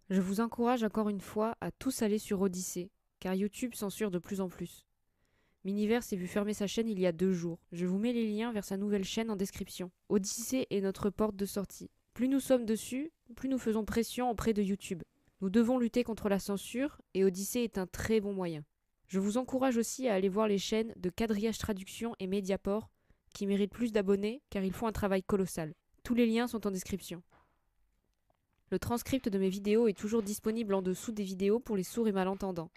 Je vous encourage encore une fois à tous aller sur Odyssée, car YouTube censure de plus en plus. Miniver s'est vu fermer sa chaîne il y a 2 jours. Je vous mets les liens vers sa nouvelle chaîne en description. Odyssée est notre porte de sortie. Plus nous sommes dessus, plus nous faisons pression auprès de YouTube. Nous devons lutter contre la censure et Odyssée est un très bon moyen. Je vous encourage aussi à aller voir les chaînes de Quadrillage Traduction et Mediaport qui méritent plus d'abonnés car ils font un travail colossal. Tous les liens sont en description. Le transcript de mes vidéos est toujours disponible en dessous des vidéos pour les sourds et malentendants.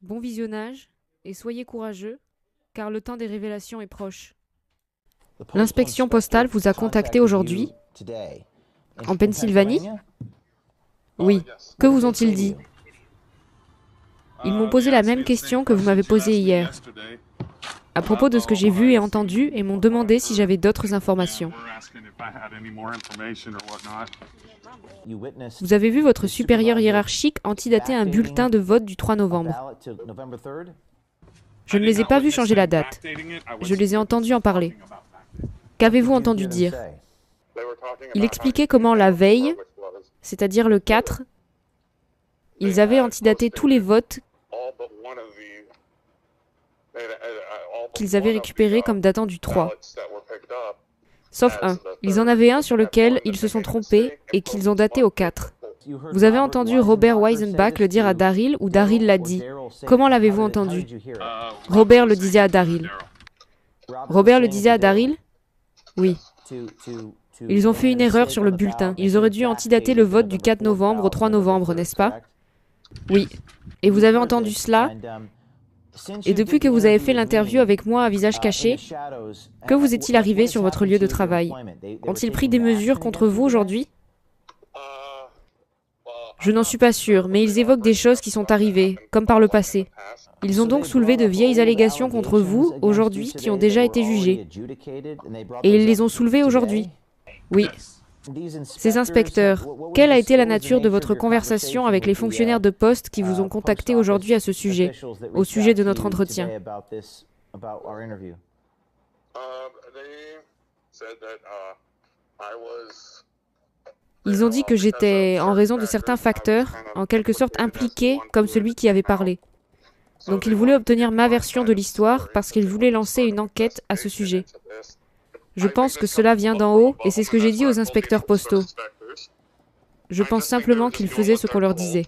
Bon visionnage et soyez courageux car le temps des révélations est proche. L'inspection postale vous a contacté aujourd'hui en Pennsylvanie? Oui. Que vous ont-ils dit? Ils m'ont posé la même question que vous m'avez posée hier, à propos de ce que j'ai vu et entendu, et m'ont demandé si j'avais d'autres informations. Vous avez vu votre supérieur hiérarchique antidater un bulletin de vote du 3 novembre. Je ne les ai pas vus changer la date. Je les ai entendus en parler. Qu'avez-vous entendu dire? Il expliquait comment la veille, c'est-à-dire le 4, ils avaient antidaté tous les votes qu'ils avaient récupérés comme datant du 3. Sauf un. Ils en avaient un sur lequel ils se sont trompés et qu'ils ont daté au 4. Vous avez entendu Robert Weisenbach le dire à Daryl ou Daryl l'a dit? Comment l'avez-vous entendu? Robert le disait à Daryl. Robert le disait à Daryl? Oui. Ils ont fait une erreur sur le bulletin. Ils auraient dû antidater le vote du 4 novembre au 3 novembre, n'est-ce pas? Oui. Et vous avez entendu cela? Et depuis que vous avez fait l'interview avec moi à visage caché, que vous est-il arrivé sur votre lieu de travail? Ont-ils pris des mesures contre vous aujourd'hui? Je n'en suis pas sûre, mais ils évoquent des choses qui sont arrivées, comme par le passé. Ils ont donc soulevé de vieilles allégations contre vous, aujourd'hui, qui ont déjà été jugées. Et ils les ont soulevées aujourd'hui. Oui. Ces inspecteurs, quelle a été la nature de votre conversation avec les fonctionnaires de poste qui vous ont contacté aujourd'hui à ce sujet, au sujet de notre entretien? Ils ont dit que j'étais, en raison de certains facteurs, en quelque sorte impliqué comme celui qui avait parlé. Donc ils voulaient obtenir ma version de l'histoire parce qu'ils voulaient lancer une enquête à ce sujet. Je pense que cela vient d'en haut et c'est ce que j'ai dit aux inspecteurs postaux. Je pense simplement qu'ils faisaient ce qu'on leur disait.